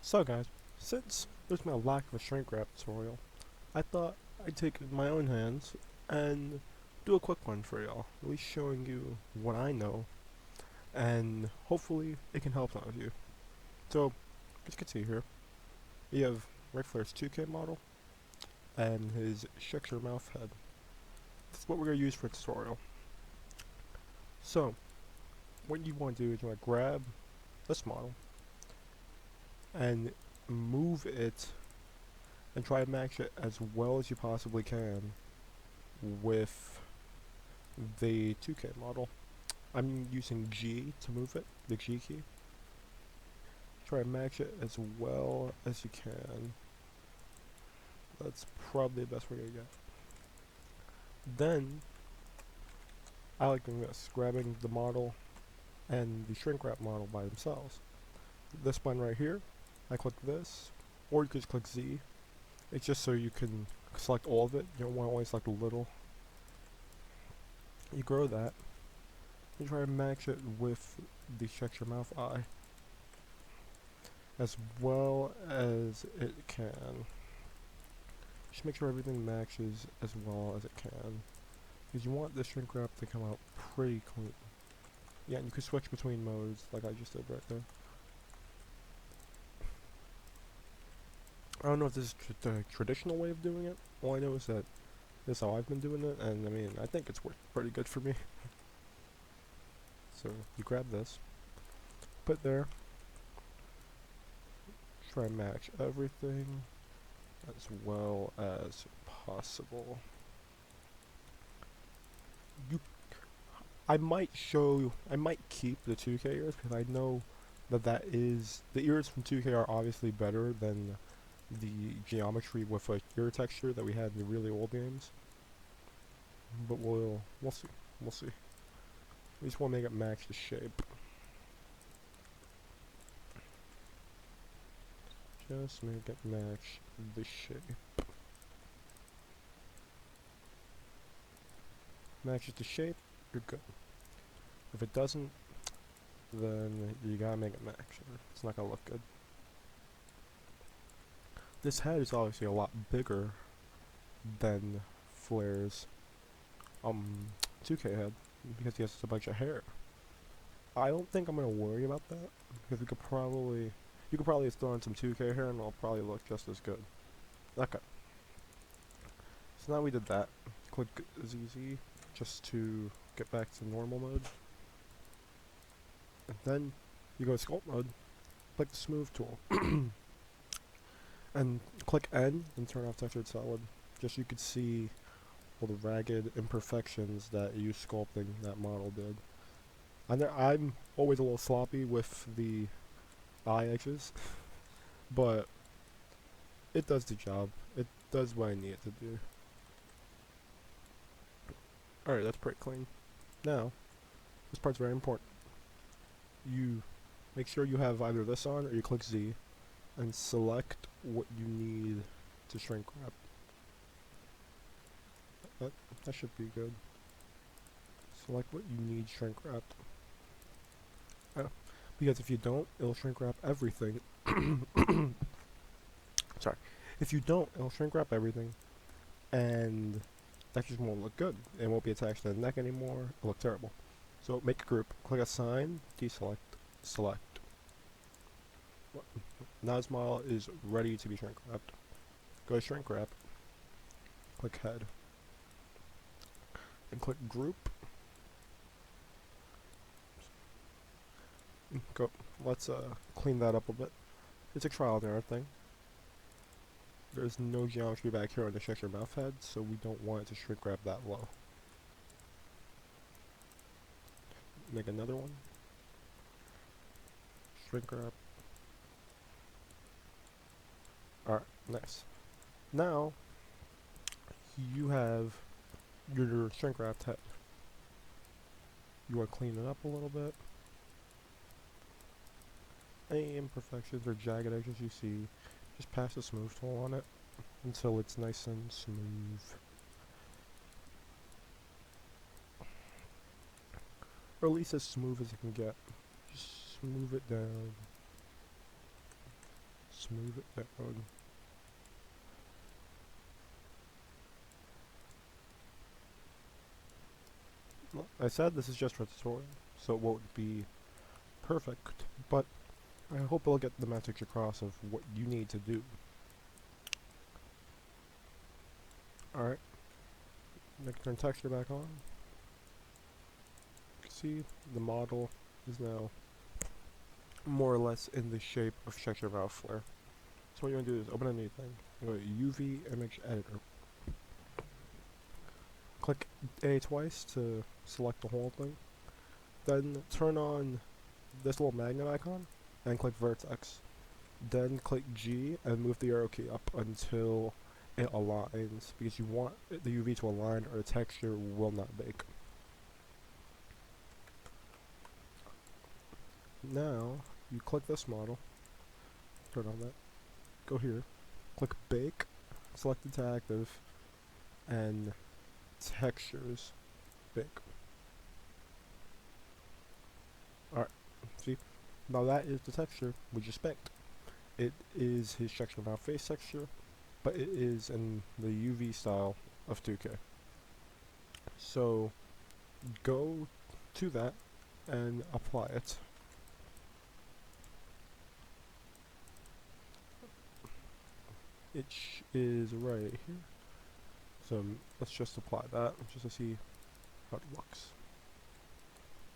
So guys, since there's been a lack of a shrink wrap tutorial, I thought I'd take it in my own hands and do a quick one for y'all, at least showing you what I know, and hopefully it can help some of you. So, as you can see here, we have Ric Flair's 2K model and his shut your mouth head. That's what we're going to use for a tutorial. So, what you want to do is you want to grab this model and move it and try to match it as well as you possibly can with the 2K model. I'm using G to move it, the G key. Try to match it as well as you can. That's probably the best we're gonna get. Then, I like doing this, grabbing the model and the shrink wrap model by themselves. This one right here, I click this, or you could just click Z. It's just so you can select all of it. You don't want to only select a little. You grow that. You try to match it with the shut your mouth eye as well as it can. Just make sure everything matches as well as it can, because you want the shrink wrap to come out pretty clean. Yeah, and you can switch between modes like I just did right there. I don't know if this is the traditional way of doing it. All I know is that this is how I've been doing it, and I mean, I think it's worked pretty good for me. So, you grab this, put there, try and match everything as well as possible. I might keep the 2K ears, because I know that the ears from 2K are obviously better than the geometry with a ear texture that we had in the really old games. But we'll see. We just want to make it match the shape. Just make it match the shape. Matches the shape, you're good. If it doesn't, then you gotta make it match, or it's not gonna look good. This head is obviously a lot bigger than Flair's 2K head, because he has a bunch of hair. I don't think I'm gonna worry about that, because you could probably throw in some 2K hair and it'll probably look just as good. Okay. So now we did that. Click ZZ just to get back to normal mode. And then you go to sculpt mode, click the smooth tool, and click N and turn off textured solid. Just so you could see all the ragged imperfections that you sculpting that model did. I'm always a little sloppy with the eye edges, but it does the job. It does what I need it to do. Alright, that's pretty clean. Now, this part's very important. You make sure you have either this on or you click Z and select what you need to shrink wrap. That should be good. Select what you need shrink wrapped. Because if you don't, it'll shrink wrap everything. Sorry. If you don't, it'll shrink wrap everything, and that just won't look good. It won't be attached to the neck anymore. It'll look terrible. So make a group. Click assign, deselect, select. Now this model is ready to be shrink wrapped. Go to shrink wrap. Click head. And click group. Go. Let's clean that up a bit. It's a trial and error thing. There's no geometry back here on the shut your mouth head, so we don't want it to shrink wrap that low. Make another one. Shrink wrap. Alright, nice. Now, you have your shrink wrapped head. You want to clean it up a little bit. Any imperfections or jagged edges you see, just pass the smooth tool on it until it's nice and smooth. Or at least as smooth as it can get. Just smooth it down. smooth it down. Well, I said this is just for a tutorial, so it won't be perfect, but I hope it'll get the message across of what you need to do. Alright, next turn texture back on. See, the model is now more or less in the shape of Shrinkwrap Valve Flare. So what you want to do is open a new thing. Go to UV Image Editor. Click A twice to select the whole thing. Then turn on this little magnet icon and click Vertex. Then click G and move the arrow key up until it aligns, because you want the UV to align or the texture will not bake. Now, you click this model, turn on that, go here, click Bake, select Interactive, and Textures, Bake. Alright, see? Now that is the texture we just baked. It is his Shrinkwrap Valve face texture, but it is in the UV style of 2K. So, go to that and apply it. It is right here. So let's just apply that just to see how it looks.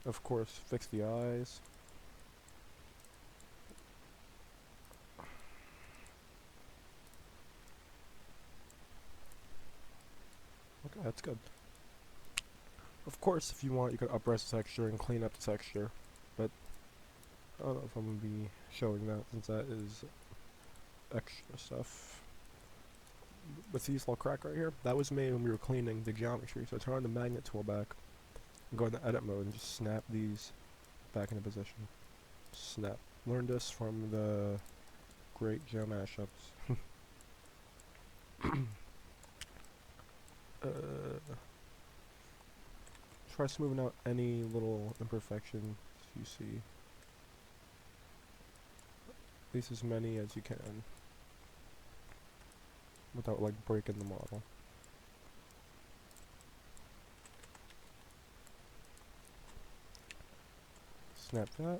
Of course, fix the eyes. Okay, that's good. Of course, if you want, you could up-res the texture and clean up the texture, but I don't know if I'm going to be showing that, since that is extra stuff. With these little crack right here, that was made when we were cleaning the geometry. So turn on the magnet tool back, and go into edit mode and just snap these back into position. Snap. Learn this from the great Geo mashups. Try smoothing out any little imperfections you see. At least as many as you can, without like breaking the model. Snap that.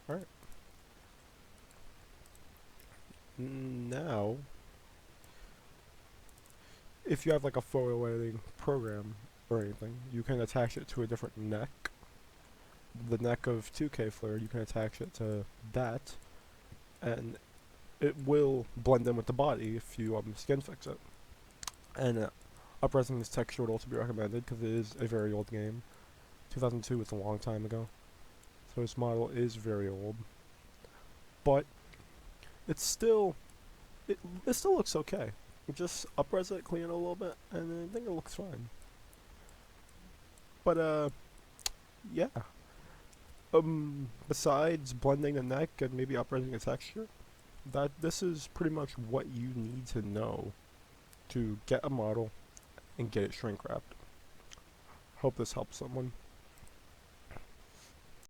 Alright. Now, if you have like a photo editing program or anything, you can attach it to a different neck. The neck of 2K Flare, you can attach it to that, and it will blend in with the body if you skin fix it. And up-resing this texture would also be recommended because it is a very old game. 2002 was a long time ago, so this model is very old. But it's still, it still looks okay. Just up-res it, clean it a little bit, and I think it looks fine. But yeah. Besides blending the neck and maybe up-resing the texture, this is pretty much what you need to know to get a model and get it shrink wrapped. Hope this helps someone.